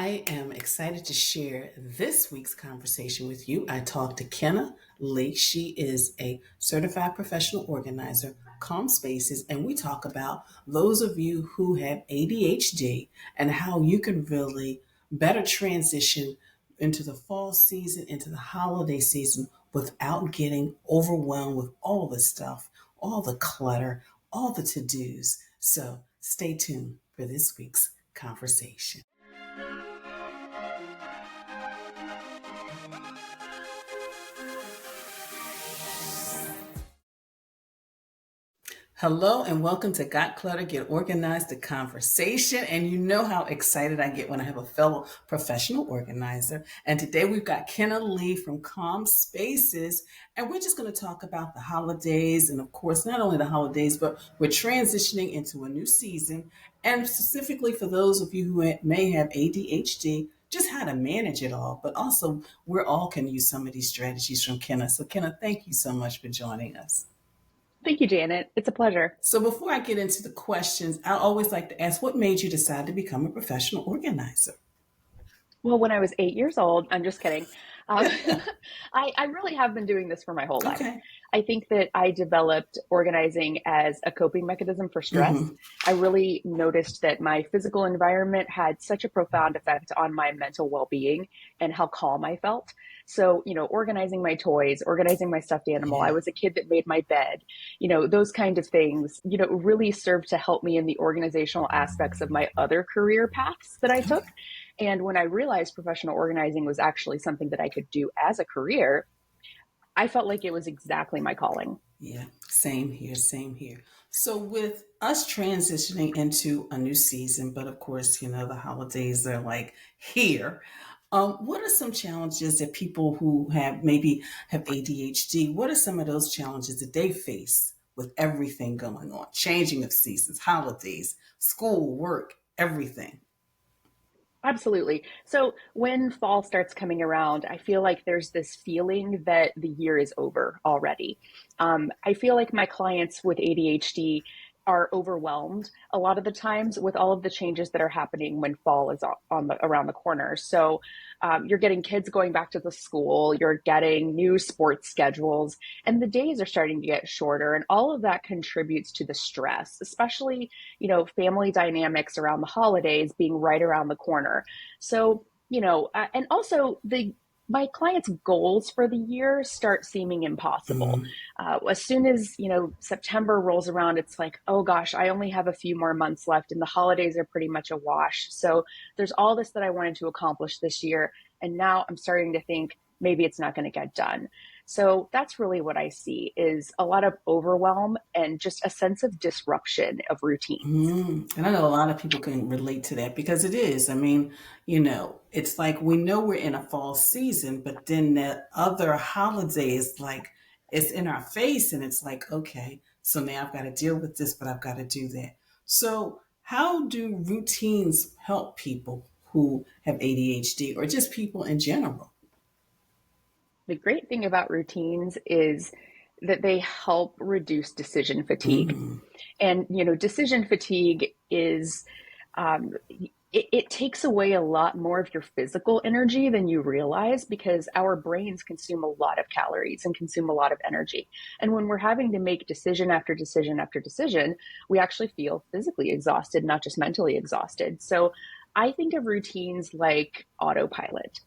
I am excited to share this week's conversation with you. I talked to Kenna Lee. She is a certified professional organizer, Calm Spaces, and we talk about those of you who have ADHD and how you can really better transition into the fall season, into the holiday season without getting overwhelmed with all the stuff, all the clutter, all the to-dos. So stay tuned for this week's conversation. Hello and welcome to Got Clutter, Get Organized, the conversation. And you know how excited I get when I have a fellow professional organizer. And today we've got Kenna Lee from Calm Spaces. And we're just going to talk about the holidays. And of course, not only the holidays, but we're transitioning into a new season. And specifically for those of you who may have ADHD, just how to manage it all. But also, we all can use some of these strategies from Kenna. So Kenna, thank you so much for joining us. Thank you, Janet. It's a pleasure. So before I get into the questions, I always like to ask, what made you decide to become a professional organizer? Well, when I was 8 years old, I'm just kidding. Um, I really have been doing this for my whole life. Okay. I think that I developed organizing as a coping mechanism for stress. Mm-hmm. I really noticed that my physical environment had such a profound effect on my mental well-being and how calm I felt. So, organizing my toys, organizing my stuffed animal. Yeah. I was a kid that made my bed, those kind of things, really served to help me in the organizational aspects of my other career paths that I took. And when I realized professional organizing was actually something that I could do as a career, I felt like it was exactly my calling. Yeah. Same here. Same here. So with us transitioning into a new season, but of course, the holidays are like here. What are some challenges that people who have ADHD, what are some of those challenges that they face with everything going on? Changing of seasons, holidays, school, work, everything. Absolutely. So when fall starts coming around, I feel like there's this feeling that the year is over already. I feel like my clients with ADHD are overwhelmed a lot of the times with all of the changes that are happening when fall is around the corner. So you're getting kids going back to the school, you're getting new sports schedules, and the days are starting to get shorter, and all of that contributes to the stress, especially family dynamics around the holidays being right around the corner. So, and also my clients' goals for the year start seeming impossible. Mm. As soon as, September rolls around, it's like, oh gosh, I only have a few more months left and the holidays are pretty much a wash. So there's all this that I wanted to accomplish this year. And now I'm starting to think maybe it's not going to get done. So that's really what I see is a lot of overwhelm and just a sense of disruption of routines. And I know a lot of people can relate to that because it is. I mean, it's like we know we're in a fall season, but then the other holidays, like it's in our face and it's like, okay, so now I've got to deal with this, but I've got to do that. So, how do routines help people who have ADHD or just people in general? The great thing about routines is that they help reduce decision fatigue. Mm. And, decision fatigue is, it takes away a lot more of your physical energy than you realize because our brains consume a lot of calories and consume a lot of energy. And when we're having to make decision after decision after decision, we actually feel physically exhausted, not just mentally exhausted. So I think of routines like autopilot.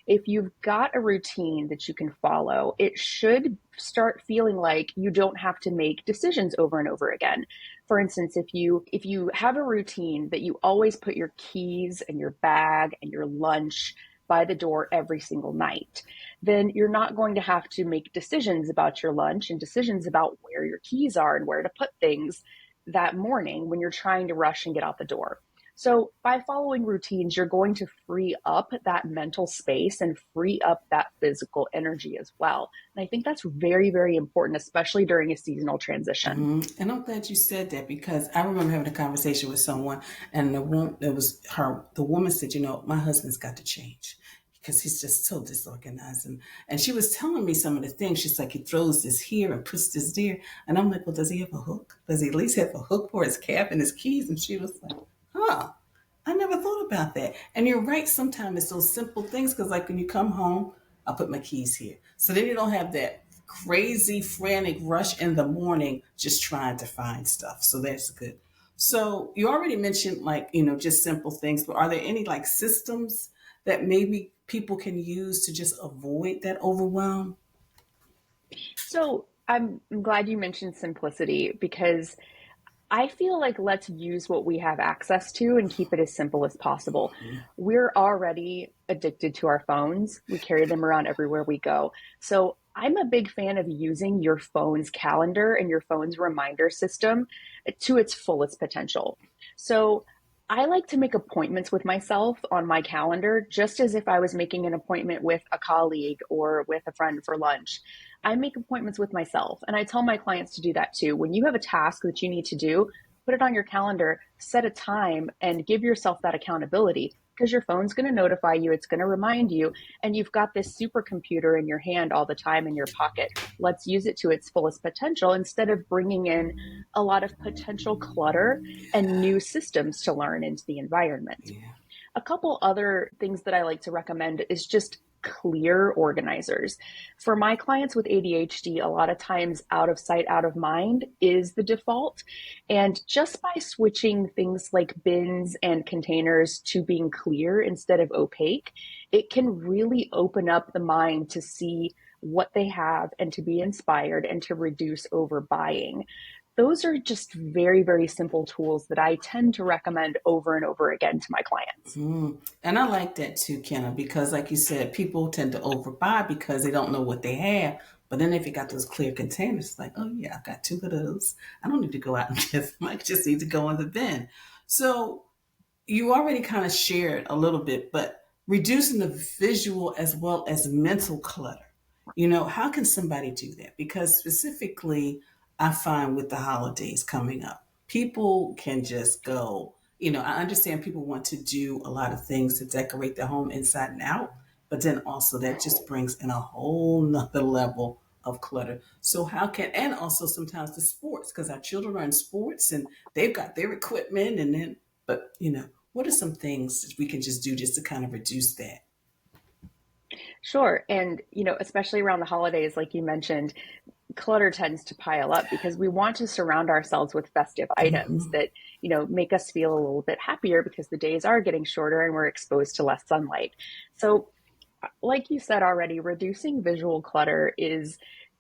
If you've got a routine that you can follow, it should start feeling like you don't have to make decisions over and over again. For instance, if you have a routine that you always put your keys and your bag and your lunch by the door every single night, then you're not going to have to make decisions about your lunch and decisions about where your keys are and where to put things that morning when you're trying to rush and get out the door. So by following routines, you're going to free up that mental space and free up that physical energy as well. And I think that's very, very important, especially during a seasonal transition. And I'm glad you said that because I remember having a conversation with someone, and the woman said, my husband's got to change because he's just so disorganized. And she was telling me some of the things. She's like, he throws this here and puts this there. And I'm like, well, does he have a hook? Does he at least have a hook for his cap and his keys? And she was like, huh. I never thought about that. And you're right. Sometimes it's those simple things because, like, when you come home, I'll put my keys here. So then you don't have that crazy, frantic rush in the morning just trying to find stuff. So that's good. So you already mentioned, like, just simple things, but are there any like systems that maybe people can use to just avoid that overwhelm? So I'm glad you mentioned simplicity because I feel like let's use what we have access to and keep it as simple as possible. We're already addicted to our phones. We carry them around everywhere we go. So I'm a big fan of using your phone's calendar and your phone's reminder system to its fullest potential. So I like to make appointments with myself on my calendar just as if I was making an appointment with a colleague or with a friend for lunch. I make appointments with myself and I tell my clients to do that too. When you have a task that you need to do, put it on your calendar, set a time, and give yourself that accountability because your phone's going to notify you, it's going to remind you, and you've got this supercomputer in your hand all the time in your pocket. Let's use it to its fullest potential instead of bringing in a lot of potential clutter and new systems to learn into the environment. Yeah. A couple other things that I like to recommend is just clear organizers. For my clients with ADHD, a lot of times out of sight, out of mind is the default. And just by switching things like bins and containers to being clear instead of opaque, it can really open up the mind to see what they have and to be inspired and to reduce overbuying. Those are just very, very simple tools that I tend to recommend over and over again to my clients. And I like that too, Kenna, because like you said, people tend to overbuy because they don't know what they have. But then if you got those clear containers, it's like, oh yeah, I've got two of those. I don't need to go out and get them. I just need to go in the bin. So you already kind of shared a little bit, but reducing the visual as well as mental clutter. How can somebody do that? Because specifically, I find with the holidays coming up, people can just go. I understand people want to do a lot of things to decorate their home inside and out, but then also that just brings in a whole nother level of clutter. So how can, and also sometimes the sports, because our children are in sports and they've got their equipment and then, but what are some things that we can just do just to kind of reduce that? Sure. And, especially around the holidays, like you mentioned, clutter tends to pile up because we want to surround ourselves with festive items Mm-hmm. that, make us feel a little bit happier because the days are getting shorter and we're exposed to less sunlight. So, like you said already, reducing visual clutter is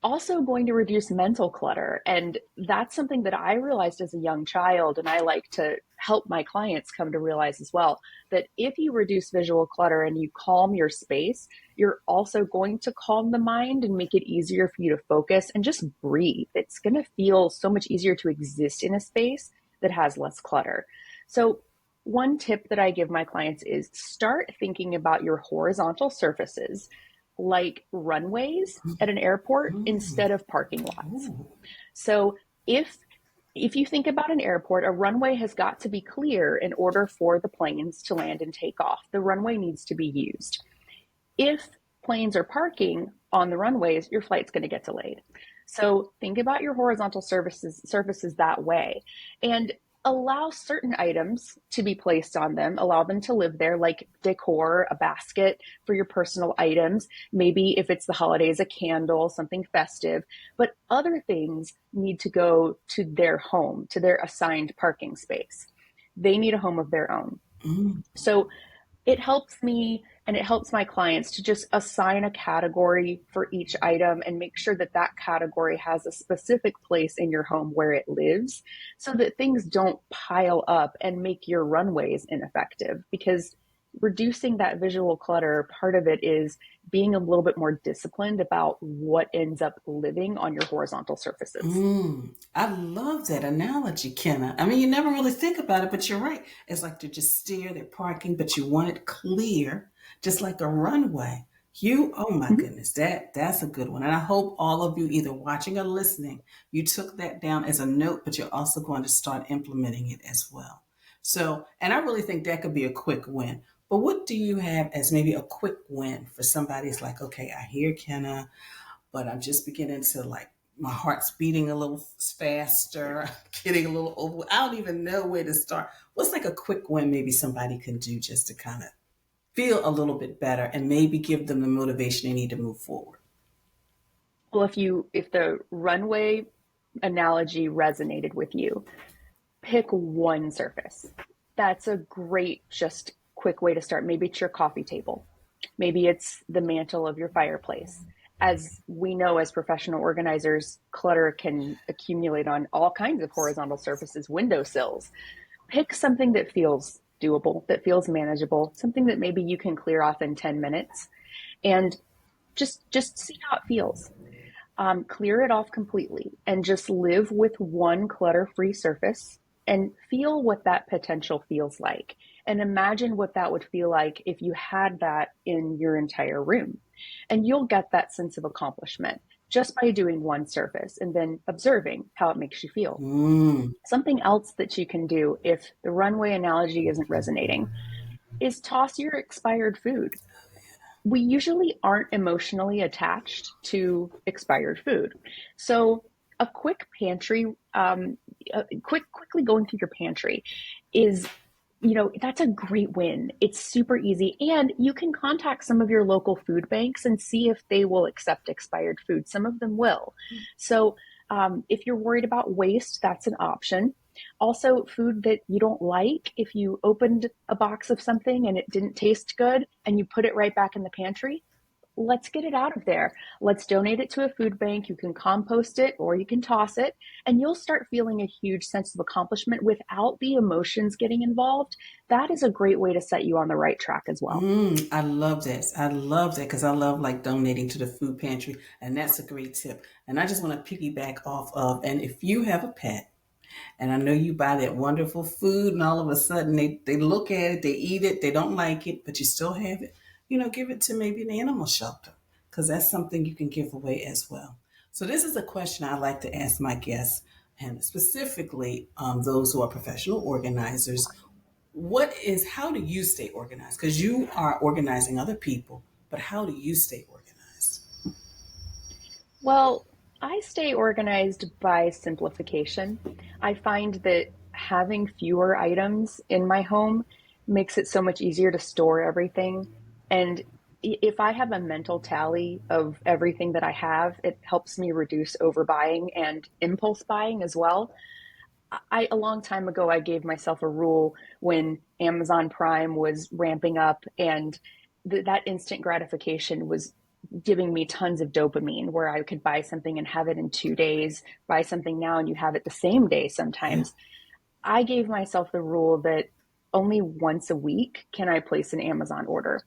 also going to reduce mental clutter. And that's something that I realized as a young child. And I like to help my clients come to realize as well that if you reduce visual clutter and you calm your space, you're also going to calm the mind and make it easier for you to focus and just breathe. It's going to feel so much easier to exist in a space that has less clutter. So, one tip that I give my clients is start thinking about your horizontal surfaces like runways at an airport instead of parking lots. Ooh. So if if you think about an airport, a runway has got to be clear in order for the planes to land and take off. The runway needs to be used. If planes are parking on the runways, your flight's going to get delayed. So think about your horizontal surfaces that way. And allow certain items to be placed on them, allow them to live there, like decor, a basket for your personal items, maybe if it's the holidays, a candle, something festive. But other things need to go to their home, to their assigned parking space. They need a home of their own. Mm. So it helps me and it helps my clients to just assign a category for each item and make sure that that category has a specific place in your home where it lives so that things don't pile up and make your runways ineffective. Because reducing that visual clutter, part of it is being a little bit more disciplined about what ends up living on your horizontal surfaces. I love that analogy, Kenna. I mean, you never really think about it, but you're right. It's like they're just steer, they're parking, but you want it clear, just like a runway. Oh my Mhm. goodness, that's a good one. And I hope all of you either watching or listening, you took that down as a note, but you're also going to start implementing it as well. So, and I really think that could be a quick win. But what do you have as maybe a quick win for somebody who's like, okay, I hear Kenna, but I'm just beginning to like my heart's beating a little faster, getting a little over. I don't even know where to start. What's like a quick win maybe somebody can do just to kind of feel a little bit better and maybe give them the motivation they need to move forward? Well, if the runway analogy resonated with you, pick one surface. That's a great, just quick way to start. Maybe it's your coffee table. Maybe it's the mantle of your fireplace. As we know, as professional organizers, clutter can accumulate on all kinds of horizontal surfaces, windowsills. Pick something that feels doable, that feels manageable, something that maybe you can clear off in 10 minutes, and just see how it feels. Clear it off completely and just live with one clutter free surface and feel what that potential feels like. And imagine what that would feel like if you had that in your entire room. And you'll get that sense of accomplishment just by doing one surface and then observing how it makes you feel. Mm. Something else that you can do if the runway analogy isn't resonating is toss your expired food. We usually aren't emotionally attached to expired food. So a quick pantry, quickly going through your pantry is, that's a great win. It's super easy. And you can contact some of your local food banks and see if they will accept expired food. Some of them will. So if you're worried about waste, that's an option. Also, food that you don't like, if you opened a box of something and it didn't taste good and you put it right back in the pantry, let's get it out of there. Let's donate it to a food bank. You can compost it or you can toss it, and you'll start feeling a huge sense of accomplishment without the emotions getting involved. That is a great way to set you on the right track as well. I love this. I love that because I love like donating to the food pantry, and that's a great tip. And I just want to piggyback off of, and if you have a pet, and I know you buy that wonderful food, and all of a sudden they look at it, they eat it, they don't like it, but you still have it, give it to maybe an animal shelter because that's something you can give away as well. So, this is a question I like to ask my guests, and specifically those who are professional organizers. How do you stay organized? Because you are organizing other people, but how do you stay organized? Well, I stay organized by simplification. I find that having fewer items in my home makes it so much easier to store everything. And if I have a mental tally of everything that I have, it helps me reduce overbuying and impulse buying as well. A long time ago, I gave myself a rule when Amazon Prime was ramping up, and that instant gratification was giving me tons of dopamine where I could buy something and have it in 2 days, buy something now and you have it the same day Yeah. sometimes. I gave myself the rule that only once a week can I place an Amazon order.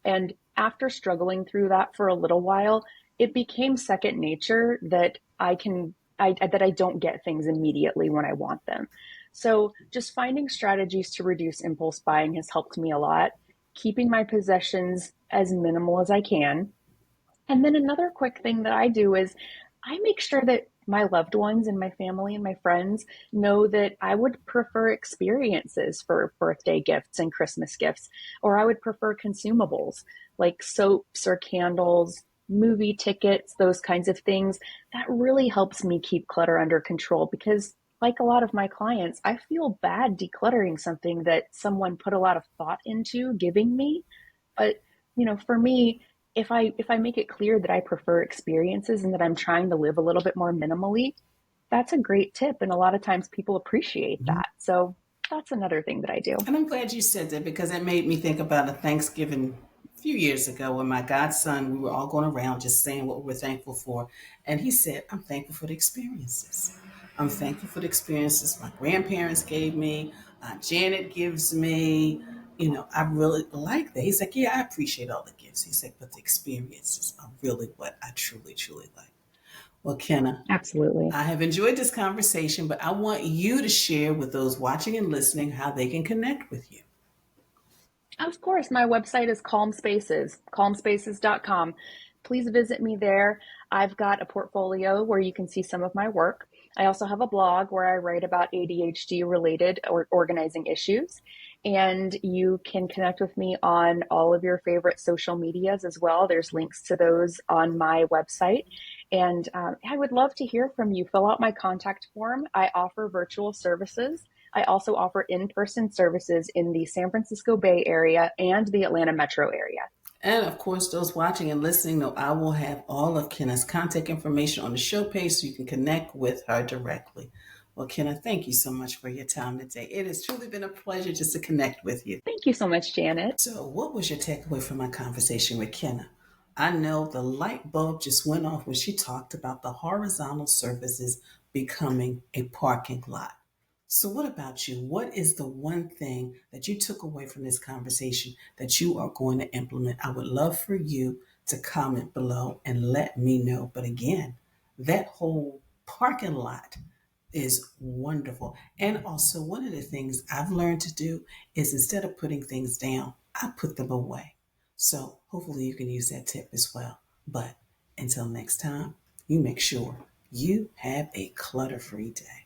And after struggling through that for a little while, it became second nature that I don't get things immediately when I want them. So just finding strategies to reduce impulse buying has helped me a lot. Keeping my possessions as minimal as I can, and then another quick thing that I do is I make sure that my loved ones and my family and my friends know that I would prefer experiences for birthday gifts and Christmas gifts, or I would prefer consumables like soaps or candles, movie tickets, those kinds of things. That really helps me keep clutter under control because, like a lot of my clients, I feel bad decluttering something that someone put a lot of thought into giving me. But, for me, if I make it clear that I prefer experiences and that I'm trying to live a little bit more minimally, that's a great tip. And a lot of times people appreciate Mhm. that. So that's another thing that I do. And I'm glad you said that because it made me think about a Thanksgiving a few years ago when my godson, we were all going around just saying what we're thankful for. And he said, I'm thankful for the experiences. I'm thankful for the experiences my grandparents gave me, Aunt Janet gives me. I really like that. He's like, yeah, I appreciate all the gifts. He said, but the experiences are really what I truly, truly like. Well, Kenna, Absolutely. I have enjoyed this conversation, but I want you to share with those watching and listening how they can connect with you. Of course, my website is Calm Spaces, calmspaces.com. Please visit me there. I've got a portfolio where you can see some of my work. I also have a blog where I write about ADHD related or organizing issues. And you can connect with me on all of your favorite social medias as well. There's links to those on my website. And I would love to hear from you. Fill out my contact form. I offer virtual services. I also offer in person services in the San Francisco Bay Area and the Atlanta metro area. And of course, those watching and listening know I will have all of Kenna's contact information on the show page so you can connect with her directly. Well, Kenna, thank you so much for your time today. It has truly been a pleasure just to connect with you. Thank you so much, Janet. So, what was your takeaway from my conversation with Kenna? I know the light bulb just went off when she talked about the horizontal surfaces becoming a parking lot. So, what about you? What is the one thing that you took away from this conversation that you are going to implement? I would love for you to comment below and let me know. But again, that whole parking lot is wonderful. And also, one of the things I've learned to do is instead of putting things down, I put them away. So, hopefully, you can use that tip as well. But until next time, you make sure you have a clutter free day.